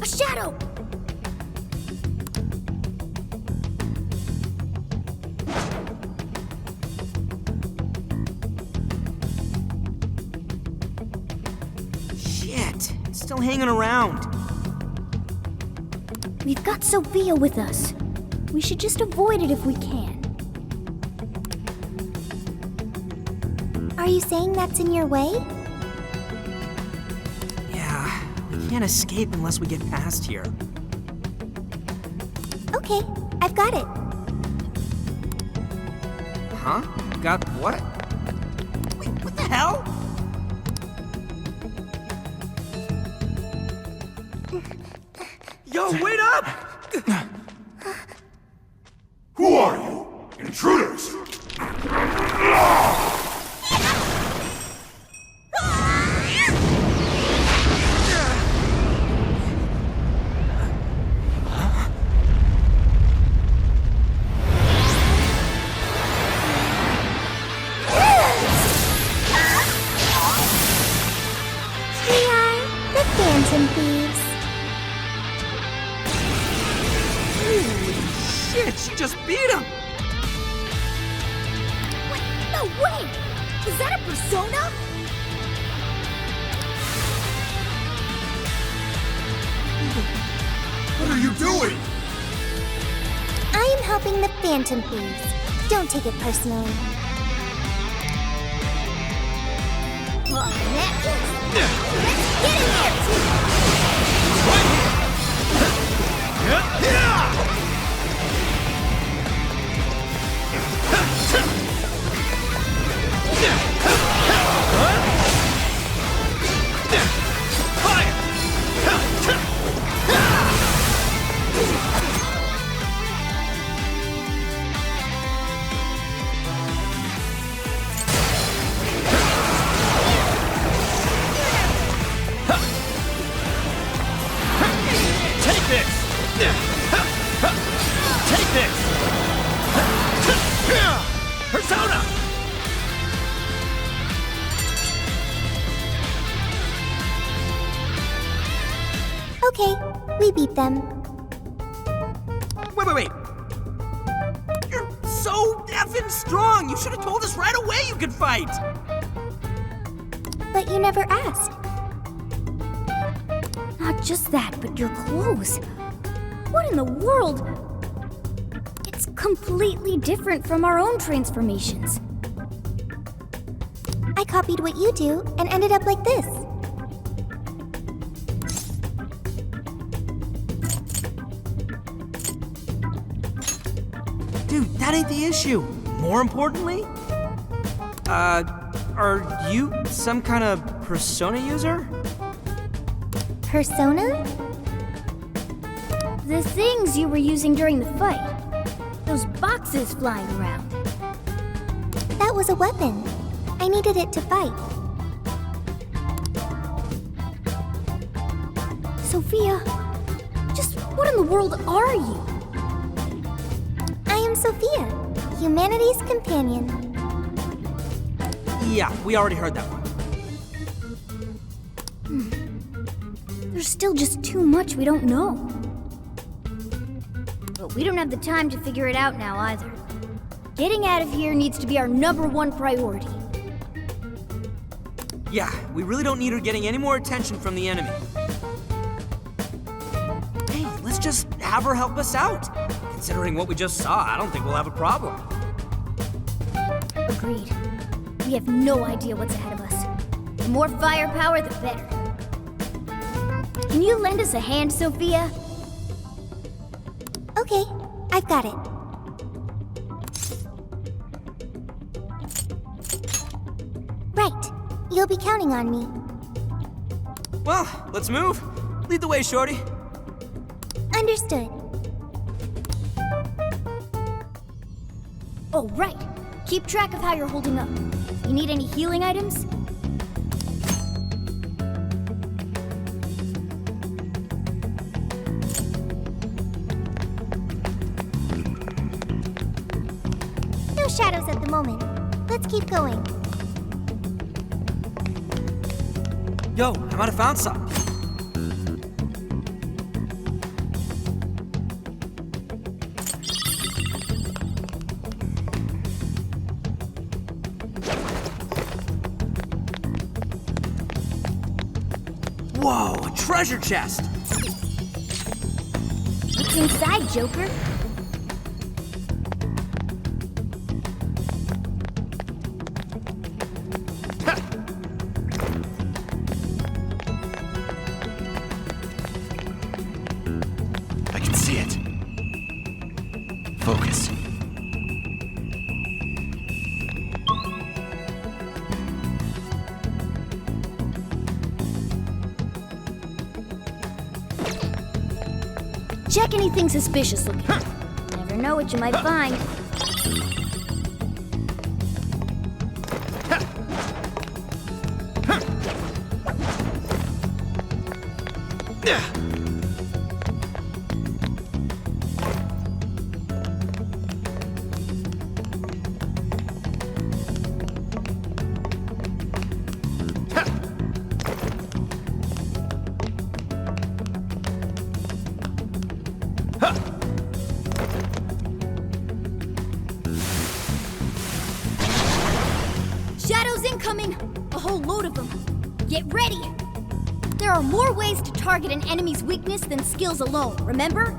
A shadow! Shit, it's still hanging around. We've got Sophia with us. We should just avoid it if we can. Are you saying that's in your way? Yeah, we can't escape unless we get past here. Okay, I've got it. Huh? Got what? Wait, what the hell? Yo, wait up! Who are you? Intruders! We are the Phantom Thieves. Holy shit, she just beat him! Wait, no way! Is that a persona? What are you doing? I am helping the Phantom Thieves. Don't take it personally. On that one. Let's get in there! Take this! Take this! Persona! Okay, we beat them. Wait. You're so effing strong! You should have told us right away you could fight! But you never asked. Not just that, but your clothes. What in the world? It's completely different from our own transformations. I copied what you do and ended up like this. Dude, that ain't the issue. More importantly, are you some kind of persona user? Persona? The things you were using during the fight. Those boxes flying around. That was a weapon. I needed it to fight. Sophia, just what in the world are you? I am Sophia, humanity's companion. Yeah, we already heard that one. There's still just too much we don't know. But we don't have the time to figure it out now either. Getting out of here needs to be our #1 priority. Yeah, we really don't need her getting any more attention from the enemy. Hey, let's just have her help us out. Considering what we just saw, I don't think we'll have a problem. Agreed. We have no idea what's ahead of us. The more firepower, the better. Can you lend us a hand, Sophia? Okay, I've got it. Right. You'll be counting on me. Well, let's move. Lead the way, Shorty. Understood. Oh, right. Keep track of how you're holding up. You need any healing items? No shadows at the moment. Let's keep going. Yo, I might have found something. treasure chest. What's inside, Joker? I can see it. Focus. Check anything suspicious looking. Never know what you might find. Shadows incoming! A whole load of them. Get ready! There are more ways to target an enemy's weakness than skills alone, remember?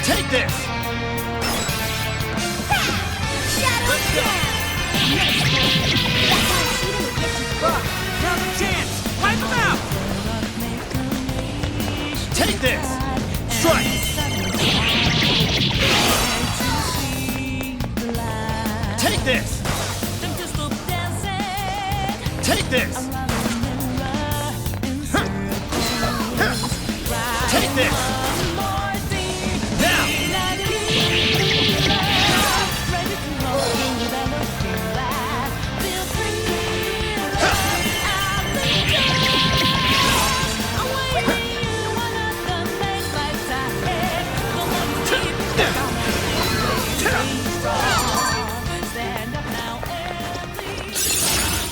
Take this! Shadows down! That kind of shooting will get you far. Now's a chance. Wipe them out. Take this! Strike! Take this! Take this! Take this! Now!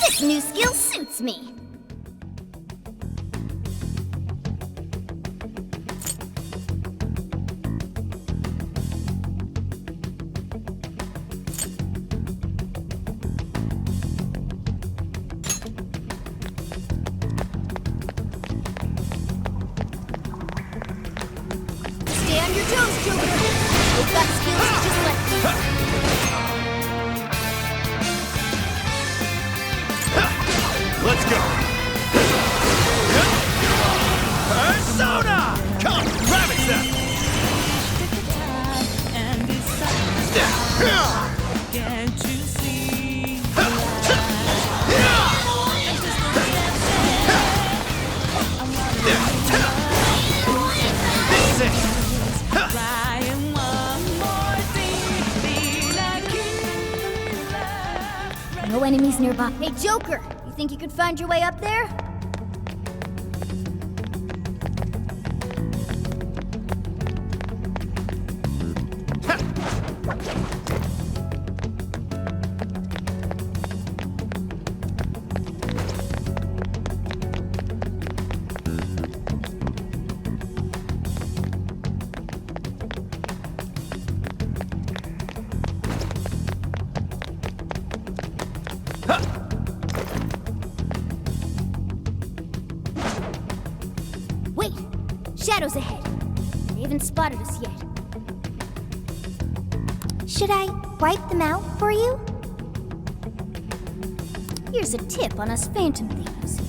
This new skill suits me. Stay on your toes, Joker. You've got skills just like me. Let's go! Persona! Come, ravage them! This is it! No enemies nearby. Hey, Joker! You think you could find your way up there? Wait! Shadows ahead. They haven't spotted us yet. Should I wipe them out for you? Here's a tip on us Phantom Thieves.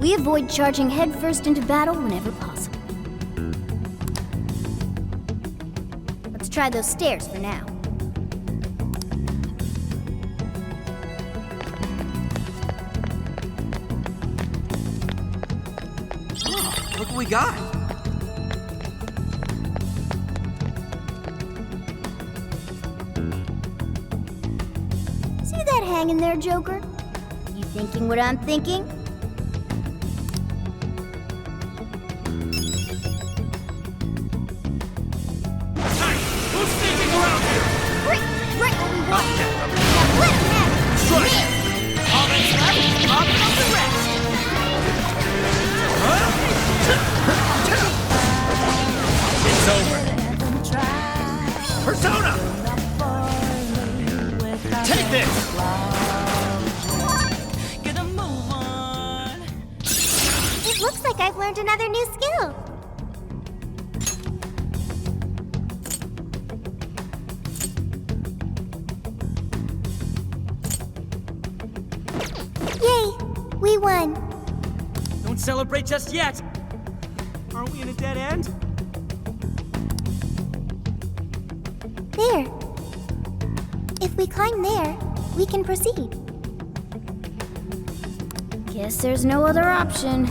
We avoid charging headfirst into battle whenever possible. Let's try those stairs for now. Look what we got. See that hanging there, Joker? You thinking what I'm thinking? Hey, who's sneaking around here? Right what we want! Now let him have it! Strike! All that's left, up and up the rest. It's It's over. Persona! Take this! It looks like I've learned another new skill. Yay! We won. Don't celebrate just yet. Aren't we in a dead end? There. If we climb there, we can proceed. Guess there's no other option.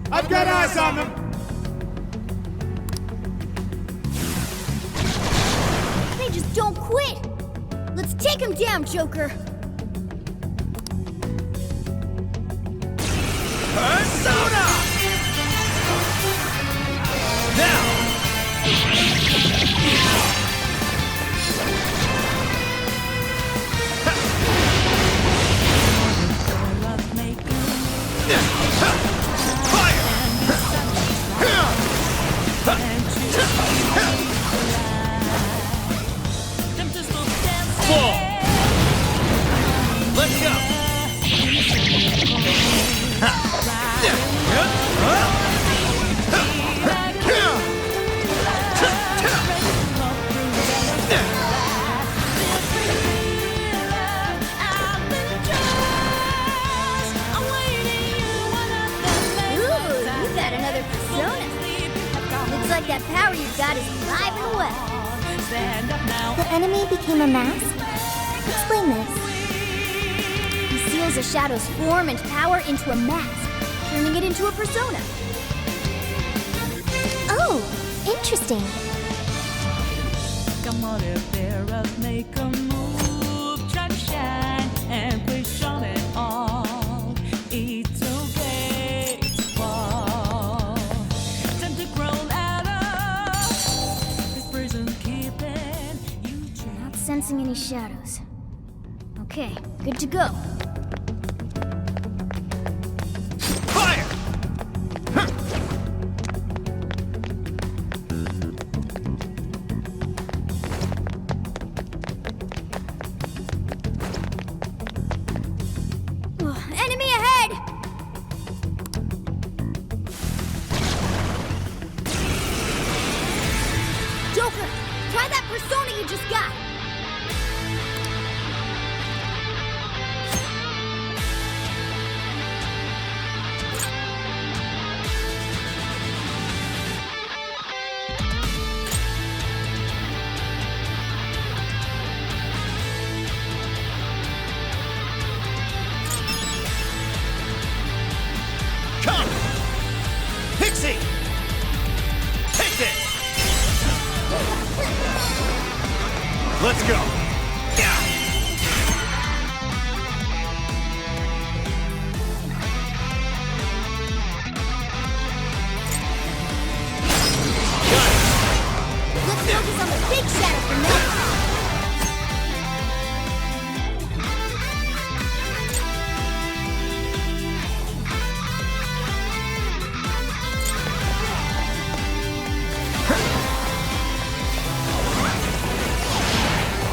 I've got eyes on them! They just don't quit! Let's take him down, Joker! Persona! Now! Let's go! Ooh, you got another persona. Looks like that power you've got is alive and well. The enemy became a mask? Explain this. He seals a shadow's form and power into a mask, turning it into a persona. Oh, interesting. Come on, if there us make a move, try to shine and push on it all. It's okay to fall. Time to grow out of this prison keeping you trapped. Not sensing any shadows. Okay, good to go. Fire! Enemy ahead! Joker, try that persona you just got! Come! Pixie! Take this! Let's go! Yeah! Let's focus on the big shadow for now.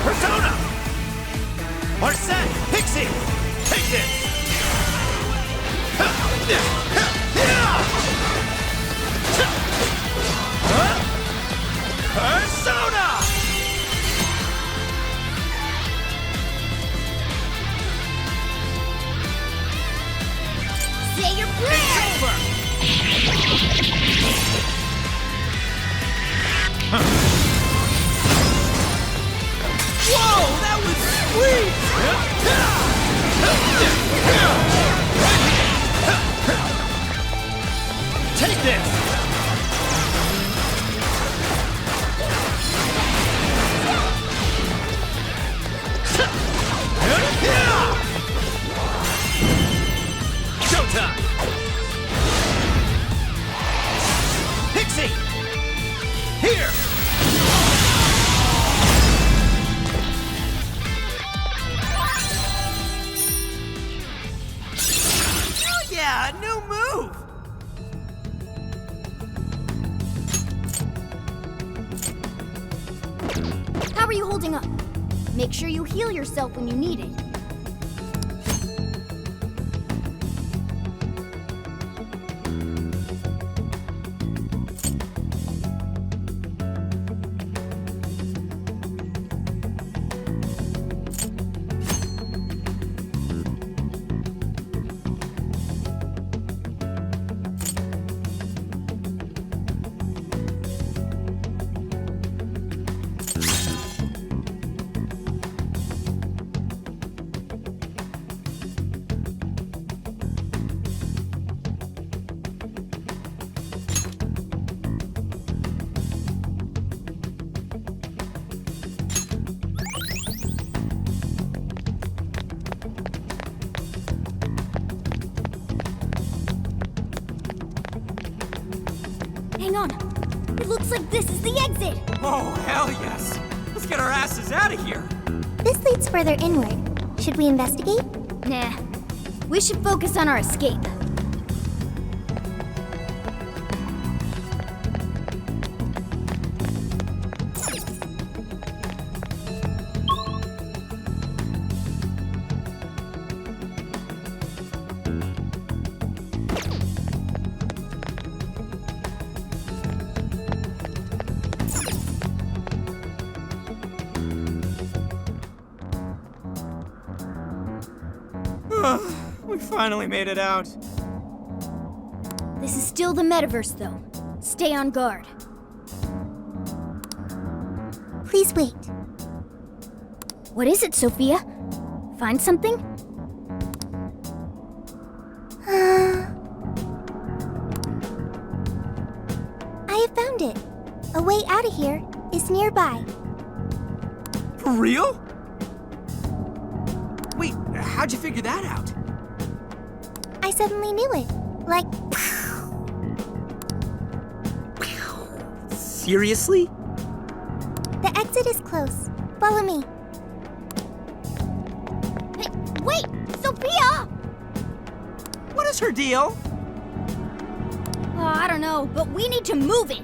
Persona! Arsene! Pixie! Take this! Persona! Say your It's prayers! over! Whoa, that was sweet! New move! How are you holding up? Make sure you heal yourself when you need it. Hang on. It looks like this is the exit. Oh, hell yes! Let's get our asses out of here! This leads further inward. Should we investigate? Nah. We should focus on our escape. We finally made it out. This is still the metaverse, though. Stay on guard. Please wait. What is it, Sophia? Find something? I have found it. A way out of here is nearby. For real? Wait, how'd you figure that out? I suddenly knew it. Like, Seriously? the exit is close. Follow me. Hey, wait! Sophia! What is her deal? Oh, I don't know, but we need to move it.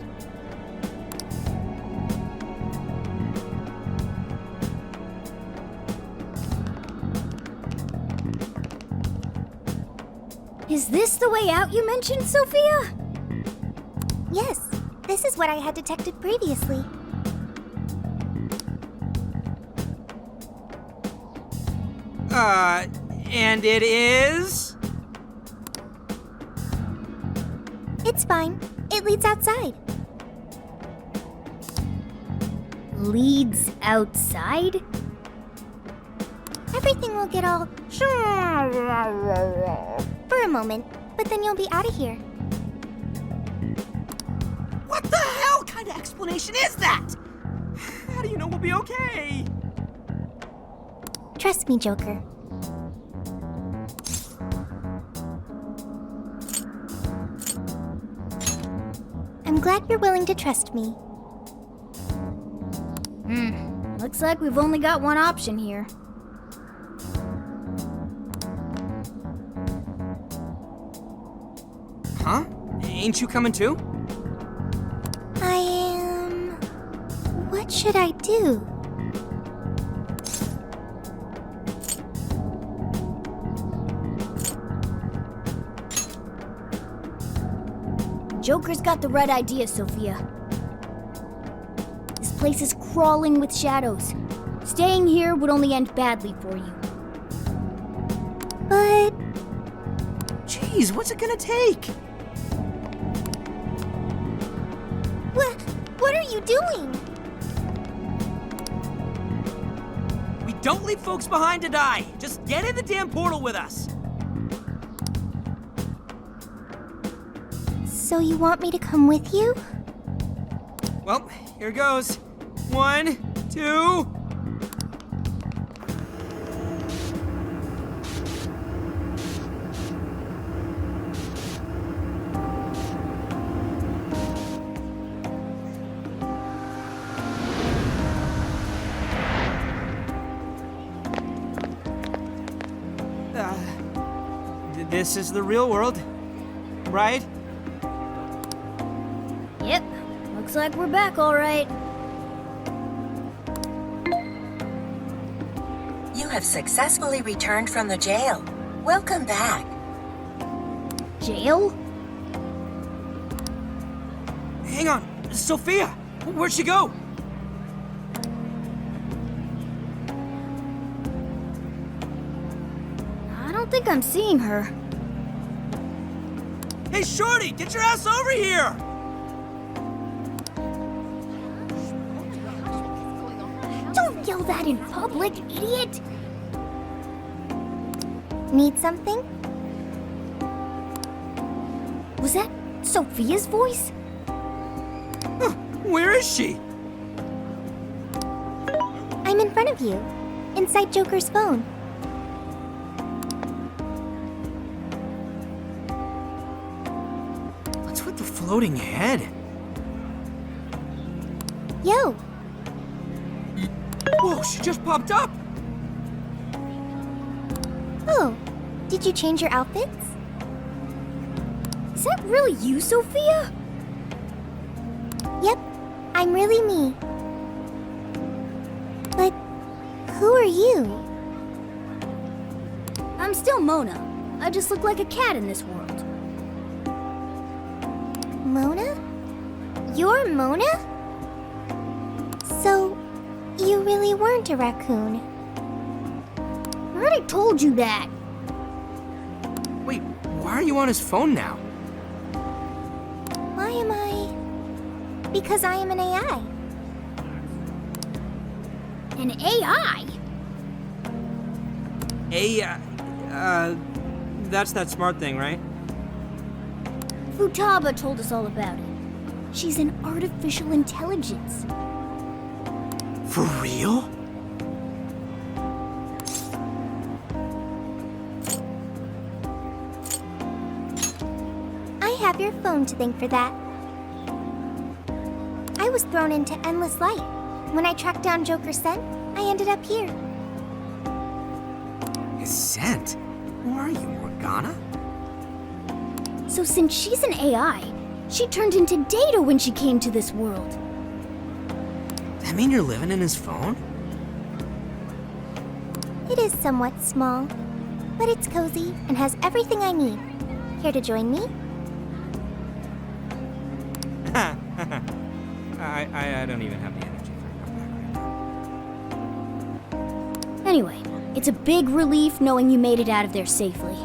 Is this the way out you mentioned, Sophia? Yes, this is what I had detected previously. And it is? It's fine. It leads outside. Leads outside? Everything will get all for a moment, but then you'll be out of here. What the hell kind of explanation is that? How do you know we'll be okay? Trust me, Joker. I'm glad you're willing to trust me. Looks like we've only got one option here. Huh? Ain't you coming too? I am... What should I do? Joker's got the right idea, Sophia. This place is crawling with shadows. Staying here would only end badly for you. But... Jeez, what's it gonna take? What are you doing? We don't leave folks behind to die. Just get in the damn portal with us. So you want me to come with you? Well, here goes. 1, 2... This is the real world, right? Yep, looks like we're back all right. You have successfully returned from the jail. Welcome back. Jail? Hang on, Sophia, where'd she go? I don't think I'm seeing her. Hey, Shorty, get your ass over here! Don't yell that in public, idiot! Need something? Was that Sophia's voice? Huh, where is she? I'm in front of you, inside Joker's phone. What's with the floating head? Yo, Whoa, she just popped up! oh, did you change your outfits? Is that really you, Sophia? Yep, I'm really me. But who are you? I'm still Mona. I just look like a cat in this world. Mona? You're Mona? So, you really weren't a raccoon. I already told you that. Wait, why are you on his phone now? Why am I? Because I am an AI. An AI? That's that smart thing, right? Futaba told us all about it. She's an artificial intelligence. For real? I have your phone to thank for that. I was thrown into endless light. When I tracked down Joker's scent, I ended up here. His scent? Who are you, Morgana? So since she's an AI, she turned into Data when she came to this world. Does that mean you're living in his phone? It is somewhat small, but it's cozy and has everything I need. Here to join me? I don't even have the energy for a comeback right now. Anyway, it's a big relief knowing you made it out of there safely.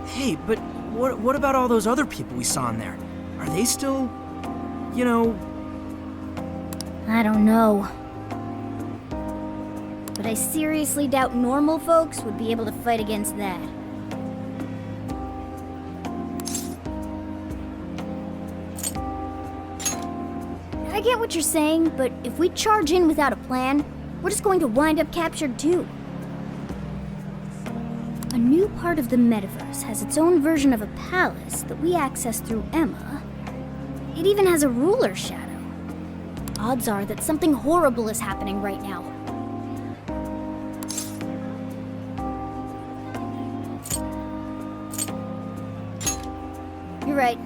Hey, but what about all those other people we saw in there? Are they still, you know... I don't know. But I seriously doubt normal folks would be able to fight against that. I get what you're saying, but if we charge in without a plan, we're just going to wind up captured too. A new part of the metaverse has its own version of a palace that we access through Emma. It even has a ruler shadow. Odds are that something horrible is happening right now. You're right.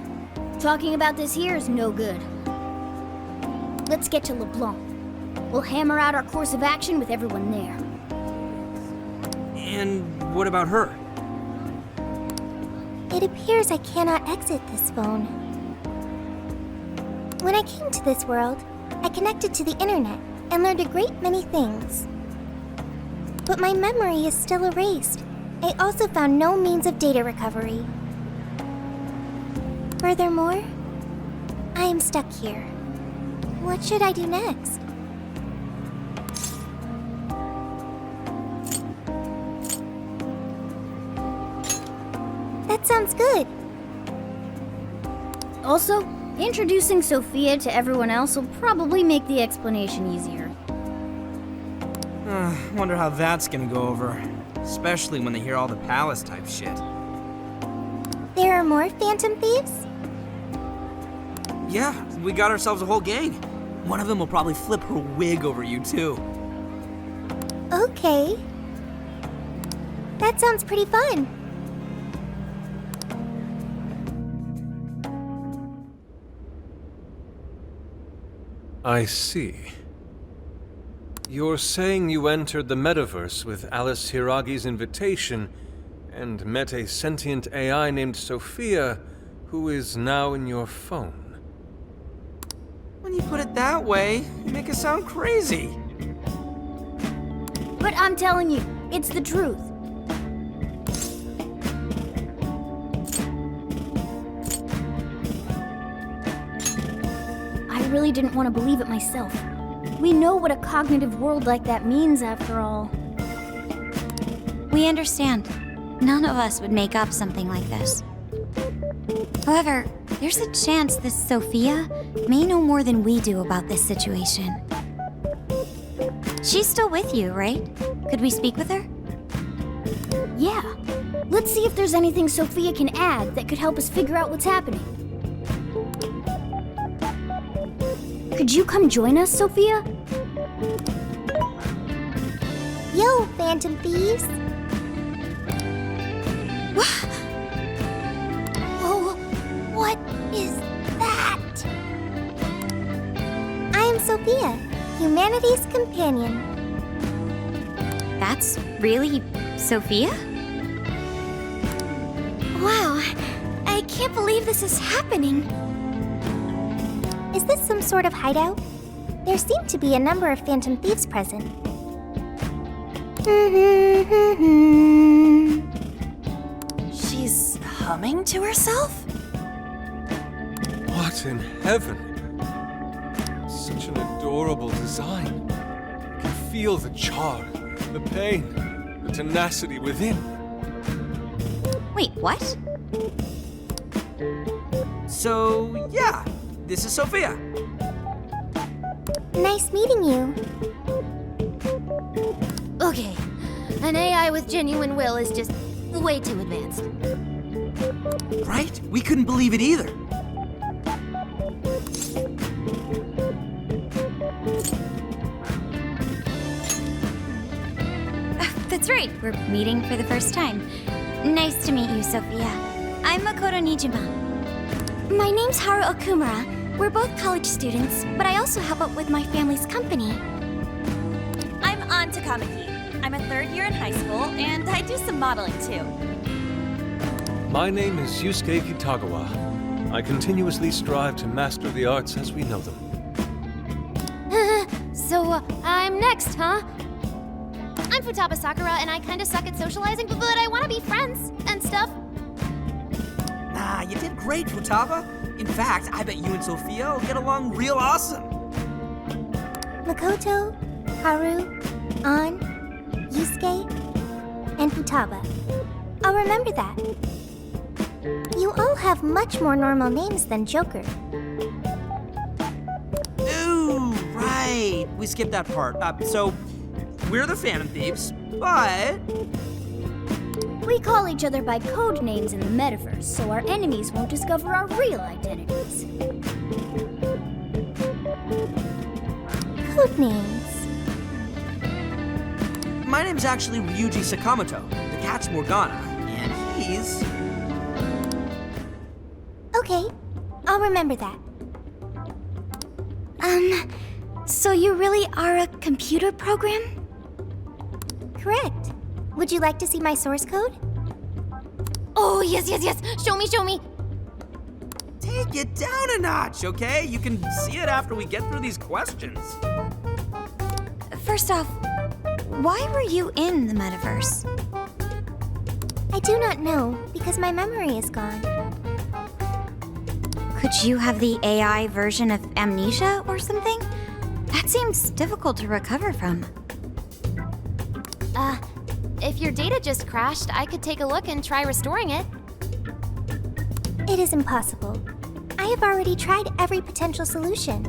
Talking about this here is no good. Let's get to LeBlanc. We'll hammer out our course of action with everyone there. And what about her? It appears I cannot exit this phone. When I came to this world, I connected to the internet and learned a great many things. But my memory is still erased. I also found no means of data recovery. Furthermore, I am stuck here. What should I do next? That sounds good. Also, introducing Sophia to everyone else will probably make the explanation easier. Wonder how that's gonna go over. Especially when they hear all the palace type shit. There are more Phantom Thieves? Yeah, we got ourselves a whole gang. One of them will probably flip her wig over you too. Okay. That sounds pretty fun. I see. You're saying you entered the metaverse with Alice Hiragi's invitation and met a sentient AI named Sophia, who is now in your phone. When you put it that way, you make it sound crazy. But I'm telling you, it's the truth. I really didn't want to believe it myself. We know what a cognitive world like that means, after all. We understand. None of us would make up something like this. However, there's a chance this Sophia may know more than we do about this situation. She's still with you, right? Could we speak with her? Yeah. Let's see if there's anything Sophia can add that could help us figure out what's happening. Could you come join us, Sophia? Yo, Phantom Thieves! Oh, what is that? I am Sophia, humanity's companion. That's really Sophia? Wow, I can't believe this is happening. Is this some sort of hideout? There seem to be a number of Phantom Thieves present. She's humming to herself? What in heaven? Such an adorable design. I can feel the charm, the pain, the tenacity within. Wait, what? So, yeah, this is Sophia. Nice meeting you. Okay, an AI with genuine will is just way too advanced. Right? We couldn't believe it either. That's right, we're meeting for the first time. Nice to meet you, Sophia. I'm Makoto Nijima. My name's Haru Okumura. We're both college students, but I also help out with my family's company. I'm An Takamaki. I'm a third year in high school, and I do some modeling too. My name is Yusuke Kitagawa. I continuously strive to master the arts as we know them. So, I'm next, huh? I'm Futaba Sakura, and I kinda suck at socializing, but I wanna be friends and stuff. Nah, you did great, Futaba. In fact, I bet you and Sophia will get along real awesome. Makoto, Haru, An, Yusuke, and Futaba. I'll remember that. You all have much more normal names than Joker. Ooh, right. We skipped that part. So, we're the Phantom Thieves, but... We call each other by code names in the metaverse, so our enemies won't discover our real identities. Code names. My name's actually Ryuji Sakamoto, the cat's Morgana, and he's... Okay, I'll remember that. So you really are a computer program? Correct. Would you like to see my source code? Oh, yes. Show me. Take it down a notch, okay? You can see it after we get through these questions. First off, why were you in the metaverse? I do not know, because my memory is gone. Could you have the AI version of amnesia or something? That seems difficult to recover from. If your data just crashed, I could take a look and try restoring it. It is impossible. I have already tried every potential solution.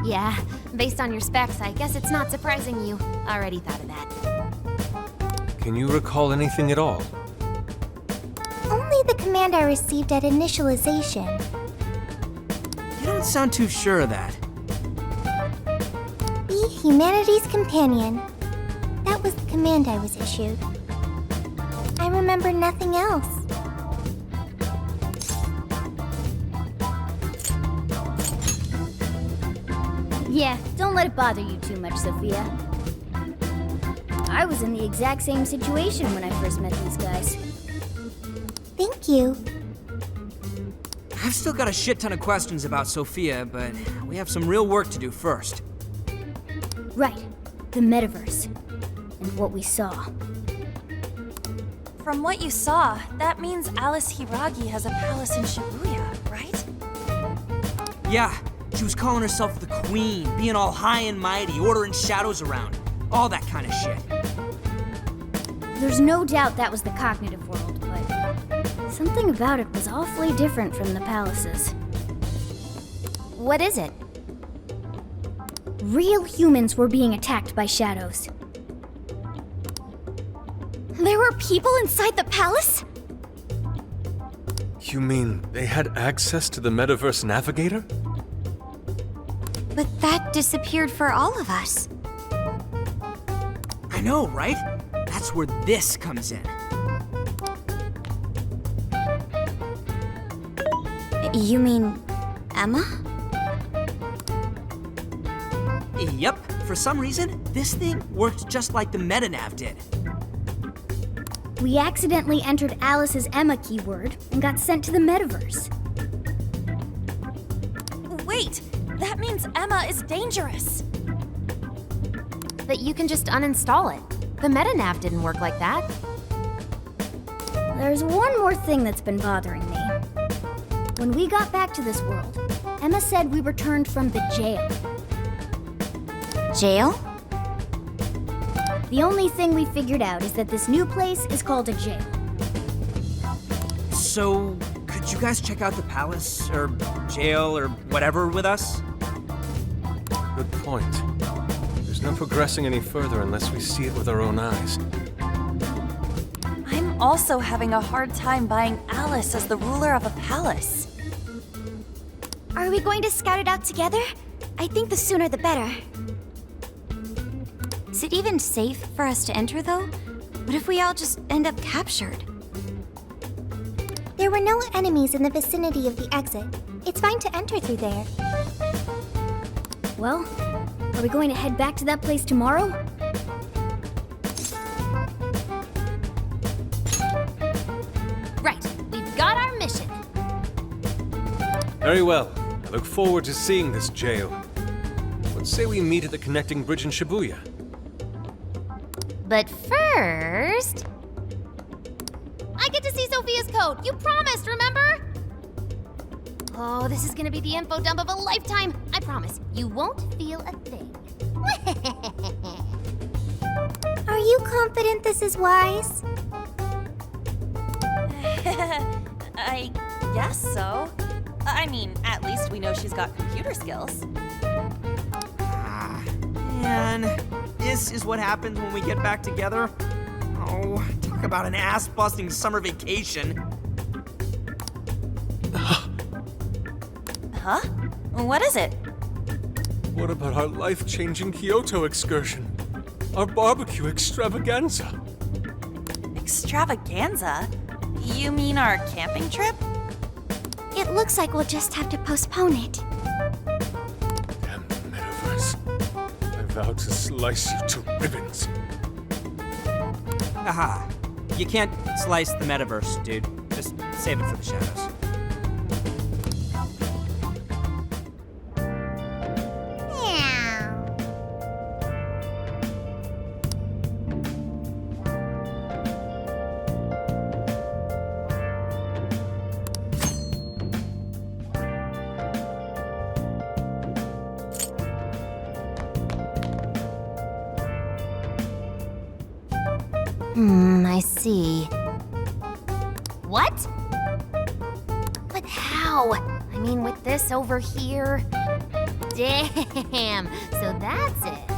Yeah, based on your specs, I guess it's not surprising you already thought of that. Can you recall anything at all? Only the command I received at initialization. You don't sound too sure of that. Be humanity's companion. That That was the command I was issued. I remember nothing else. Yeah, don't let it bother you too much, Sophia. I was in the exact same situation when I first met these guys. Thank you. I've still got a shit ton of questions about Sophia, but we have some real work to do first. Right, the metaverse. And what we saw. From what you saw, that means Alice Hiragi has a palace in Shibuya, right? Yeah, she was calling herself the Queen, being all high and mighty, ordering shadows around. All that kind of shit. There's no doubt that was the cognitive world, but something about it was awfully different from the palaces. What is it? Real humans were being attacked by shadows. There were people inside the palace? You mean they had access to the Metaverse Navigator? But that disappeared for all of us. I know, right? That's where this comes in. You mean Emma? Yep, for some reason, this thing worked just like the MetaNav did. We accidentally entered Alice's Emma keyword and got sent to the metaverse. Wait, that means Emma is dangerous. But you can just uninstall it. The MetaNav didn't work like that. There's one more thing that's been bothering me. When we got back to this world, Emma said we returned from the jail. Jail? The only thing we figured out is that this new place is called a jail. So, could you guys check out the palace, or jail, or whatever with us? Good point. There's no progressing any further unless we see it with our own eyes. I'm also having a hard time buying Alice as the ruler of a palace. Are we going to scout it out together? I think the sooner the better. Is it even safe for us to enter, though? What if we all just end up captured? There were no enemies in the vicinity of the exit. It's fine to enter through there. Well, are we going to head back to that place tomorrow? Right, we've got our mission. Very well. I look forward to seeing this jail. Let's say we meet at the connecting bridge in Shibuya. But first... I get to see Sophia's code! You promised, remember? Oh, this is gonna be the info dump of a lifetime! I promise, you won't feel a thing. Are you confident this is wise? I guess so. I mean, at least we know she's got computer skills. Man, this is what happens when we get back together? Oh, talk about an ass-busting summer vacation. Huh? What is it? What about our life-changing Kyoto excursion? Our barbecue extravaganza? Extravaganza? You mean our camping trip? It looks like we'll just have to postpone it. Damn the metaverse. I vow to slice you to ribbons. Haha. You can't slice the metaverse, dude. Just save it for the shadows. I see. What? But how? I mean, with this over here... Damn, so that's it.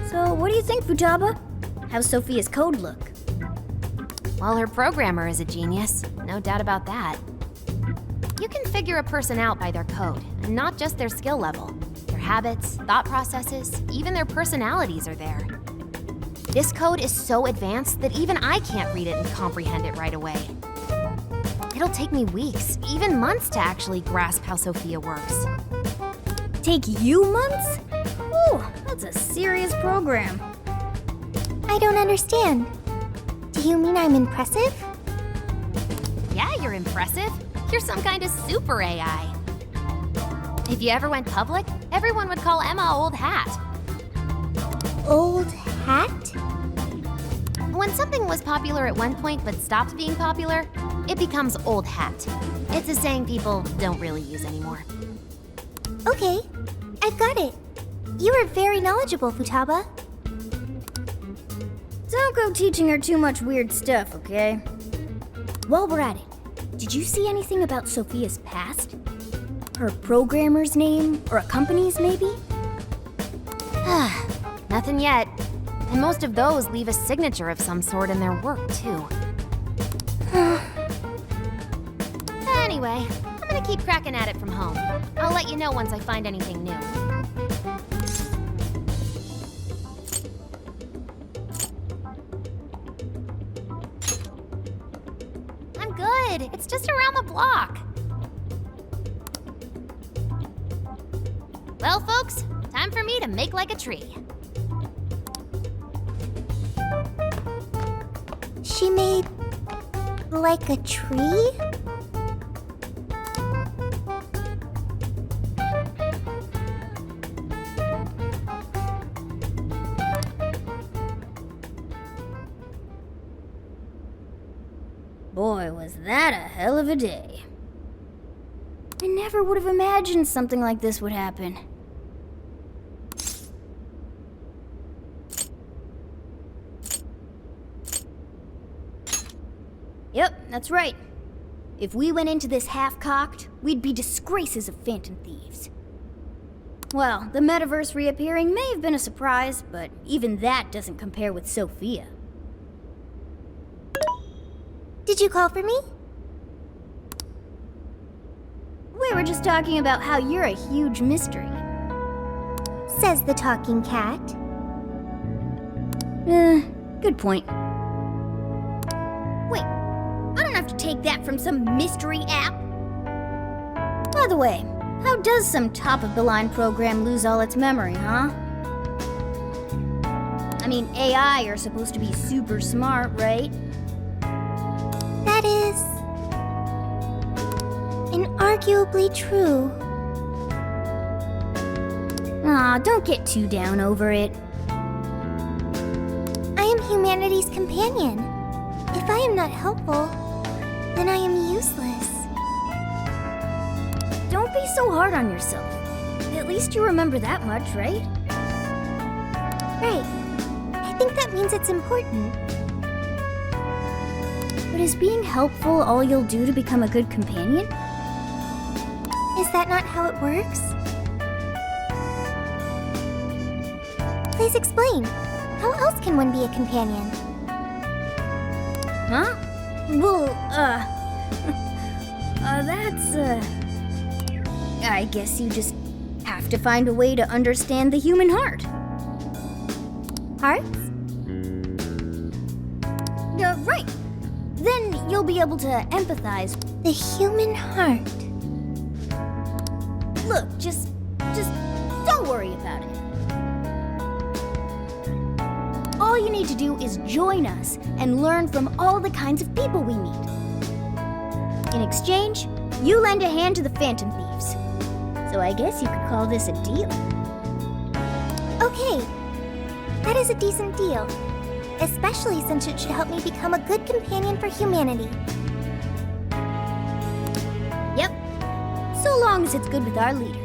So, what do you think, Futaba? How's Sophia's code look? Well, her programmer is a genius. No doubt about that. You can figure a person out by their code, and not just their skill level. Their habits, thought processes, even their personalities are there. This code is so advanced that even I can't read it and comprehend it right away. It'll take me weeks, even months to actually grasp how Sophia works. Take you months? Ooh, that's a serious program. I don't understand. Do you mean I'm impressive? Yeah, you're impressive. You're some kind of super AI. If you ever went public, everyone would call Emma Old Hat. Old hat? When something was popular at one point but stopped being popular, it becomes old hat. It's a saying people don't really use anymore. Okay, I've got it. You are very knowledgeable, Futaba. Don't go teaching her too much weird stuff, okay? While we're at it, did you see anything about Sophia's past? Her programmer's name, or a company's maybe? Nothing yet. And most of those leave a signature of some sort in their work, too. Anyway, I'm gonna keep cracking at it from home. I'll let you know once I find anything new. I'm good. It's just around the block. Well, folks, time for me to make like a tree. She made like a tree? Boy, was that a hell of a day. I never would have imagined something like this would happen. Yep, that's right. If we went into this half-cocked, we'd be disgraces of phantom thieves. Well, the metaverse reappearing may have been a surprise, but even that doesn't compare with Sophia. Did you call for me? We were just talking about how you're a huge mystery. Says the talking cat. Good point. Wait, I don't have to take that from some mystery app. By the way, how does some top-of-the-line program lose all its memory, huh? I mean, AI are supposed to be super smart, right? That is inarguably true. Aw, don't get too down over it. I am humanity's companion. If I am not helpful, then I am useless. Don't be so hard on yourself. At least you remember that much, right? Right. I think that means it's important. But is being helpful all you'll do to become a good companion? Is that not how it works? Please explain. How else can one be a companion? Huh? Well, I guess you just have to find a way to understand the human heart. Hearts? Right. Then you'll be able to empathize. The human heart. Look, just don't worry about it. All you need to do is join us and learn from all the kinds of people we meet. In exchange, you lend a hand to the Phantom Thieves. So I guess you could call this a deal. Okay. That is a decent deal. Especially since it should help me become a good companion for humanity. Yep. So long as it's good with our leader.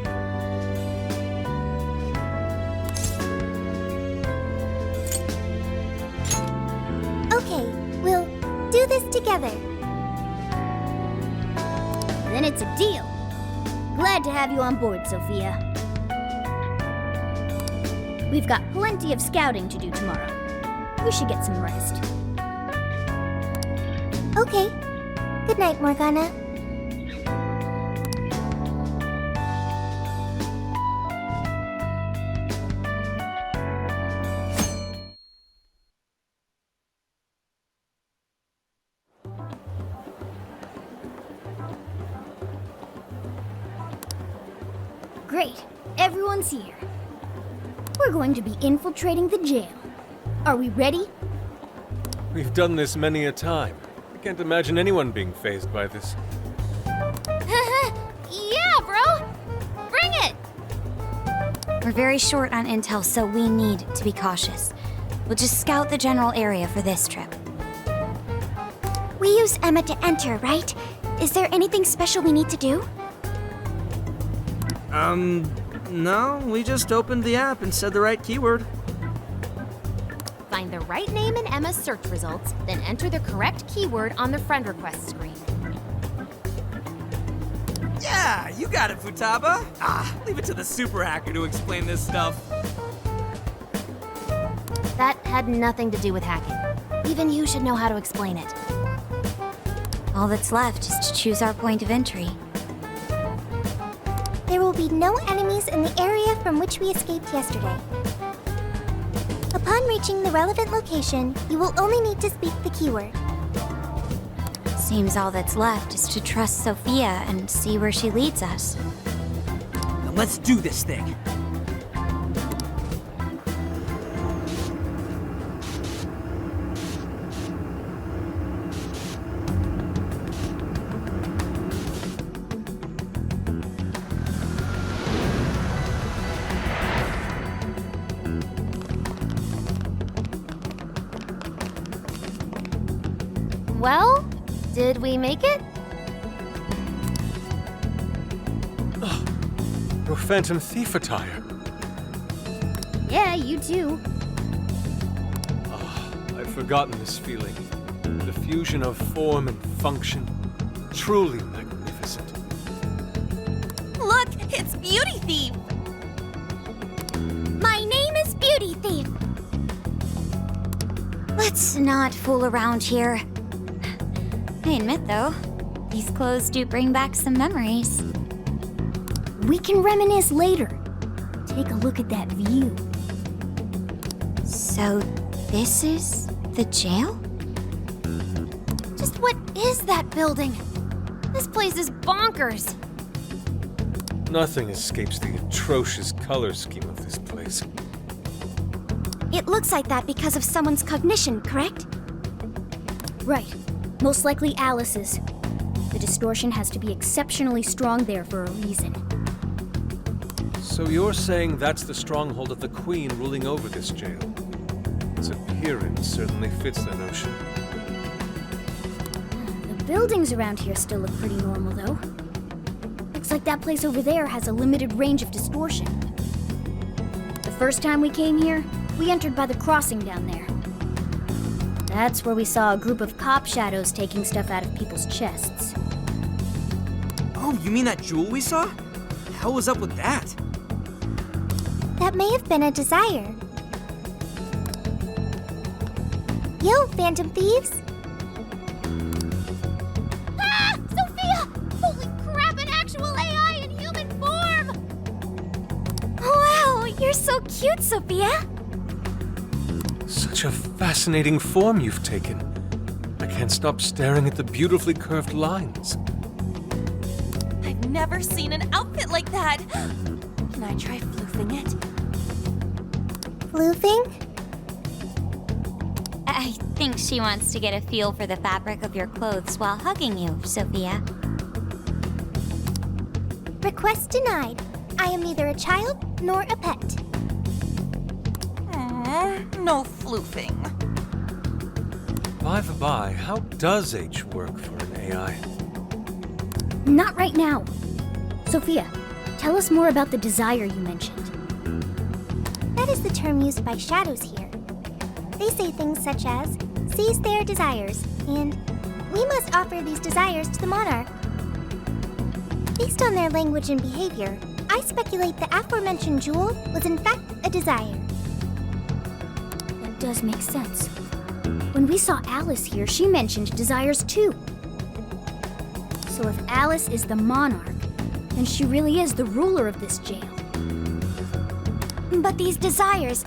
Okay, we'll do this together. Then it's a deal. Glad to have you on board, Sophia. We've got plenty of scouting to do tomorrow. We should get some rest. Okay. Good night, Morgana. Great. Everyone's here. We're going to be infiltrating the jail. Are we ready? We've done this many a time. I can't imagine anyone being fazed by this. Yeah, bro! Bring it! We're very short on intel, so we need to be cautious. We'll just scout the general area for this trip. We use Emma to enter, right? Is there anything special we need to do? No, we just opened the app and said the right keyword. Find the right name in Emma's search results, then enter the correct keyword on the friend request screen. Yeah, you got it, Futaba. Leave it to the super hacker to explain this stuff. That had nothing to do with hacking. Even you should know how to explain it. All that's left is to choose our point of entry. There will be no enemies in the area from which we escaped yesterday. Upon reaching the relevant location, you will only need to speak the keyword. Seems all that's left is to trust Sophia and see where she leads us. Now let's do this thing. Well, did we make it? Your Phantom Thief attire. Yeah, you too. I've forgotten this feeling. The fusion of form and function. Truly magnificent. Look, it's Beauty Thief! My name is Beauty Thief. Let's not fool around here. I admit, though, these clothes do bring back some memories. We can reminisce later. Take a look at that view. So, this is the jail? Just what is that building? This place is bonkers. Nothing escapes the atrocious color scheme of this place. It looks like that because of someone's cognition, correct? Right. Most likely Alice's. The distortion has to be exceptionally strong there for a reason. So you're saying that's the stronghold of the Queen ruling over this jail? Its appearance certainly fits the notion. The buildings around here still look pretty normal, though. Looks like that place over there has a limited range of distortion. The first time we came here, we entered by the crossing down there. That's where we saw a group of cop shadows taking stuff out of people's chests. Oh, you mean that jewel we saw? The hell was up with that? That may have been a desire. Yo, Phantom Thieves! Ah! Sophia! Holy crap, an actual AI in human form! Wow, you're so cute, Sophia! Such a fascinating form you've taken. I can't stop staring at the beautifully curved lines. I've never seen an outfit like that! Can I try floofing it? Floofing? I think she wants to get a feel for the fabric of your clothes while hugging you, Sophia. Request denied. I am neither a child nor a pet. No floofing. By the by, how does H work for an AI? Not right now. Sophia, tell us more about the desire you mentioned. That is the term used by shadows here. They say things such as, seize their desires, and we must offer these desires to the monarch. Based on their language and behavior, I speculate the aforementioned jewel was in fact a desire. That does make sense. When we saw Alice here, she mentioned desires too. So if Alice is the monarch, then she really is the ruler of this jail. But these desires,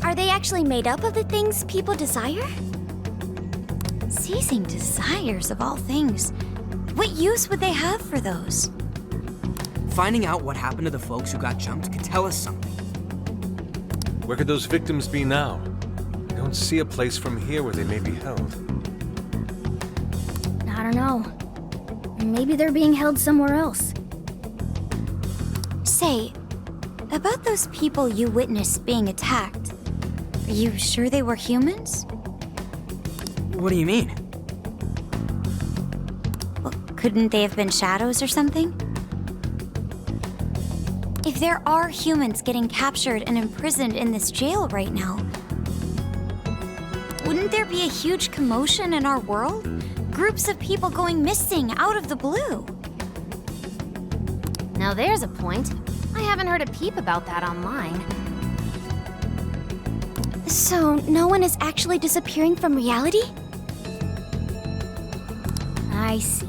are they actually made up of the things people desire? Seizing desires of all things. What use would they have for those? Finding out what happened to the folks who got jumped could tell us something. Where could those victims be now? I don't see a place from here where they may be held. I don't know. Maybe they're being held somewhere else. Say, about those people you witnessed being attacked, are you sure they were humans? What do you mean? Well, couldn't they have been shadows or something? If there are humans getting captured and imprisoned in this jail right now, wouldn't there be a huge commotion in our world? Groups of people going missing out of the blue. Now there's a point. I haven't heard a peep about that online. So, no one is actually disappearing from reality? I see.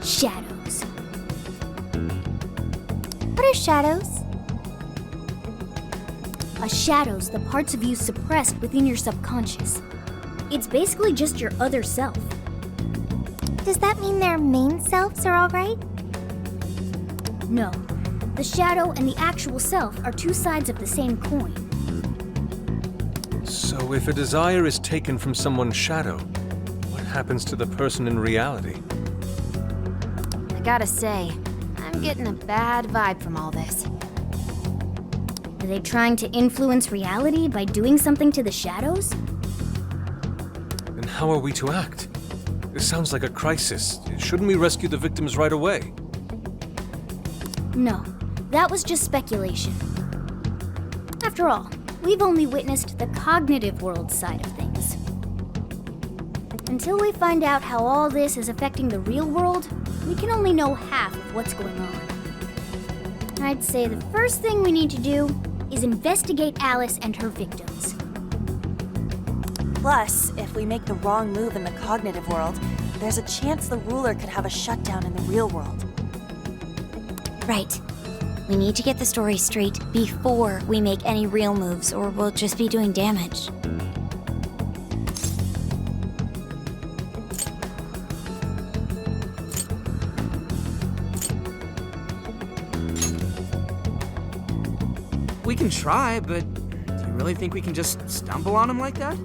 Shadows. What are shadows? A shadow's the parts of you suppressed within your subconscious. It's basically just your other self. Does that mean their main selves are alright? No. The shadow and the actual self are two sides of the same coin. So if a desire is taken from someone's shadow, what happens to the person in reality? I gotta say, I'm getting a bad vibe from all this. Are they trying to influence reality by doing something to the shadows? Then how are we to act? This sounds like a crisis. Shouldn't we rescue the victims right away? No, that was just speculation. After all, we've only witnessed the cognitive world side of things. Until we find out how all this is affecting the real world, we can only know half of what's going on. I'd say the first thing we need to do is investigate Alice and her victims. Plus, if we make the wrong move in the cognitive world, there's a chance the ruler could have a shutdown in the real world. Right. We need to get the story straight before we make any real moves, or we'll just be doing damage. We can try, but do you really think we can just stumble on him like that?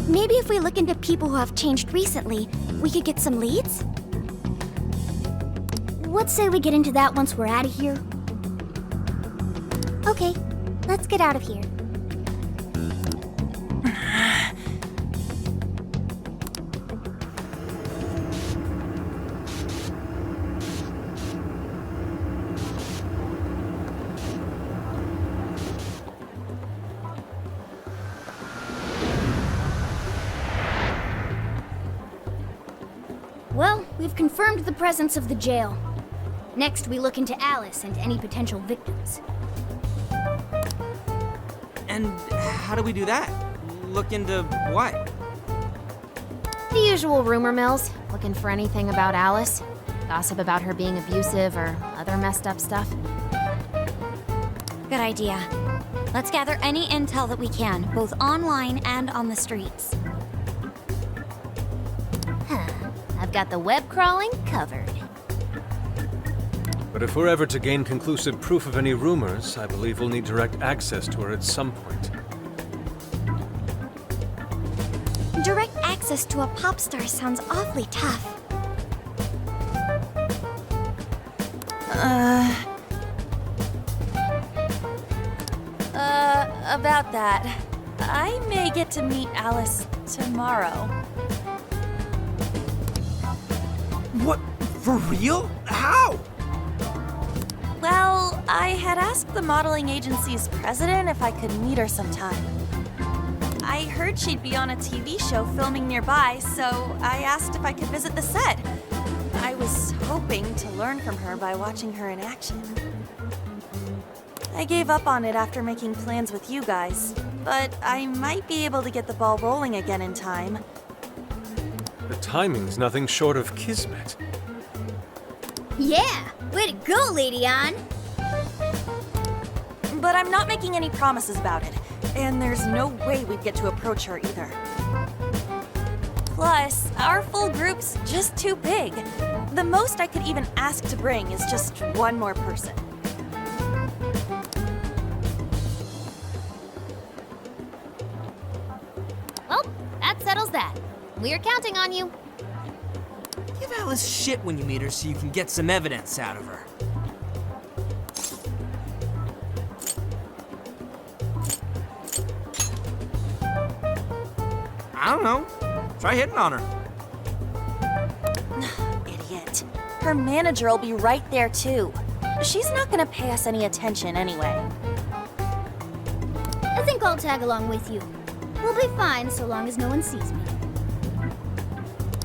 Maybe if we look into people who have changed recently, we could get some leads? Let's say we get into that once we're out of here. Okay, let's get out of here. Well, we've confirmed the presence of the jail. Next, we look into Alice and any potential victims. And how do we do that? Look into what? The usual rumor mills, looking for anything about Alice. Gossip about her being abusive or other messed up stuff. Good idea. Let's gather any intel that we can, both online and on the streets. I've got the web crawling covered. But if we're ever to gain conclusive proof of any rumors, I believe we'll need direct access to her at some point. Direct access to a pop star sounds awfully tough. About that, I may get to meet Alice tomorrow. What? For real? How? Well, I had asked the modeling agency's president if I could meet her sometime. I heard she'd be on a TV show filming nearby, so I asked if I could visit the set. I was hoping to learn from her by watching her in action. I gave up on it after making plans with you guys, but I might be able to get the ball rolling again in time. The timing's nothing short of kismet. Yeah! Way to go, Lady Ann! But I'm not making any promises about it, and there's no way we'd get to approach her either. Plus, our full group's just too big. The most I could even ask to bring is just one more person. Well, that settles that. We're counting on you. Give Alice shit when you meet her so you can get some evidence out of her. I don't know. Try hitting on her. Idiot. Her manager will be right there too. She's not gonna pay us any attention anyway. I think I'll tag along with you. We'll be fine so long as no one sees me.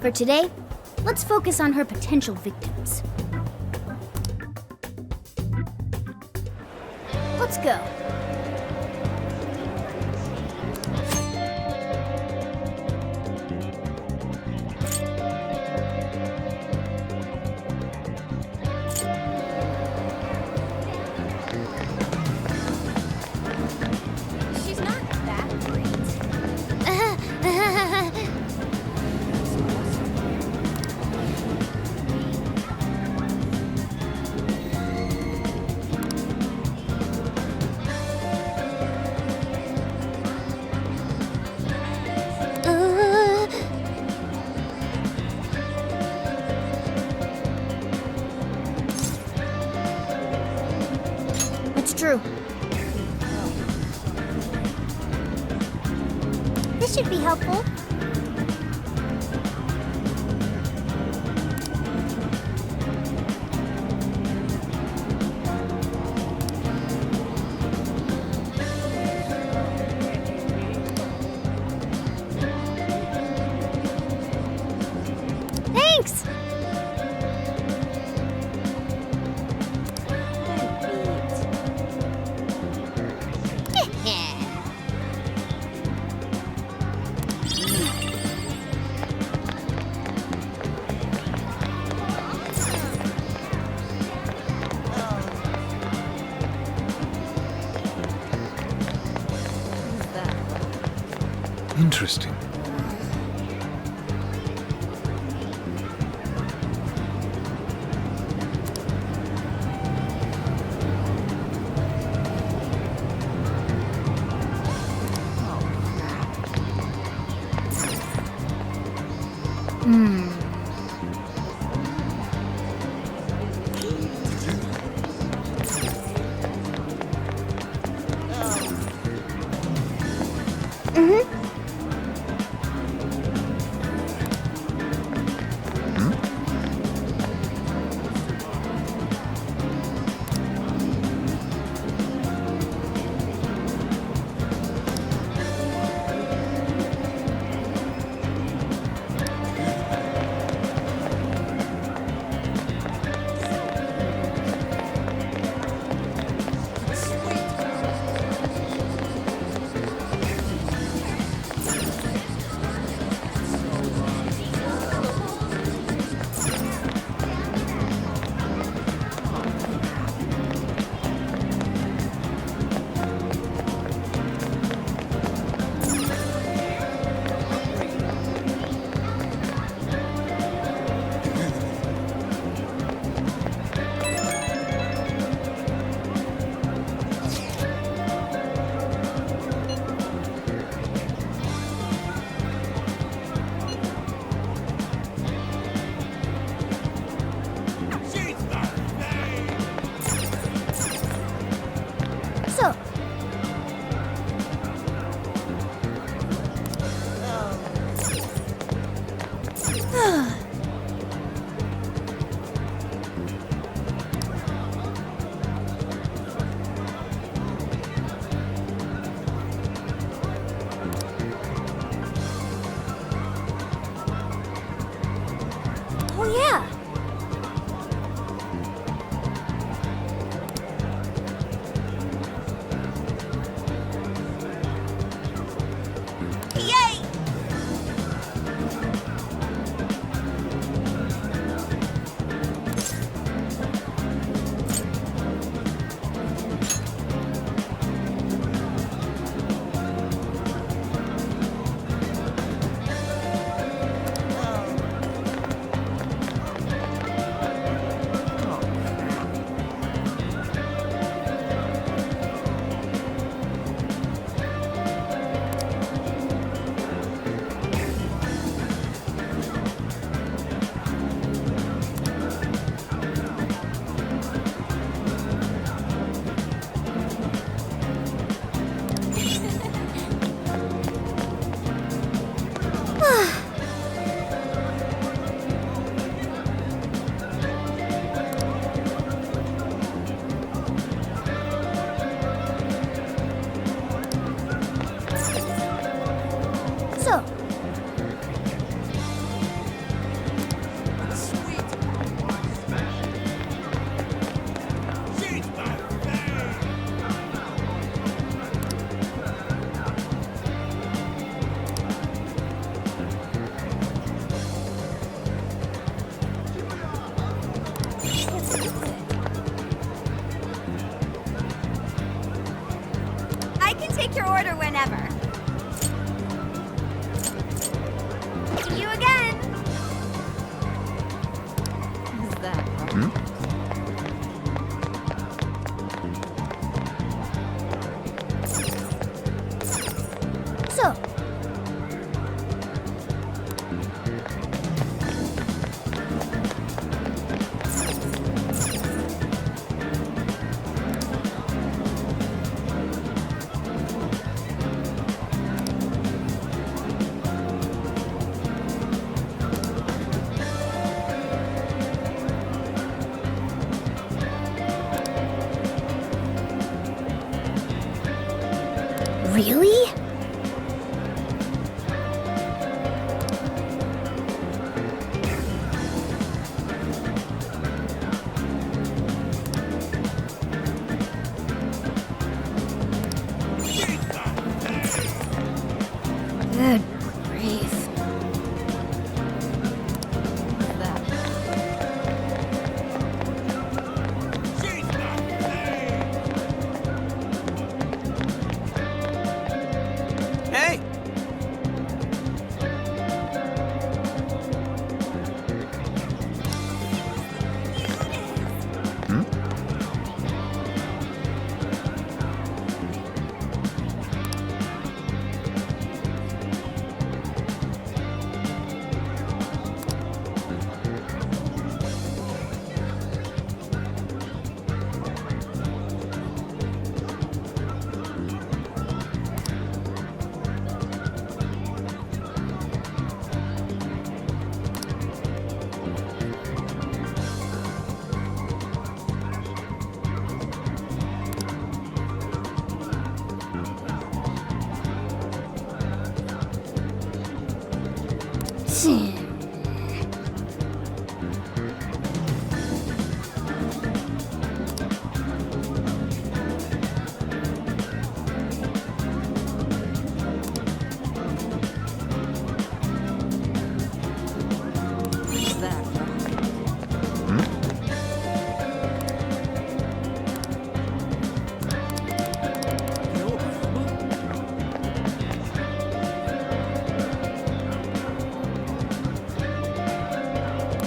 For today, let's focus on her potential victims. Let's go. She's not that great. It's true. This should be helpful. Thanks! Interesting. take your order whenever. See you again. Is that So, really? Good grief. Hey!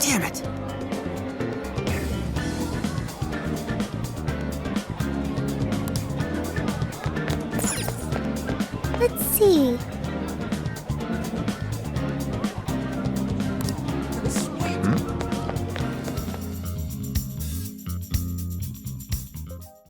Damn it! Let's see.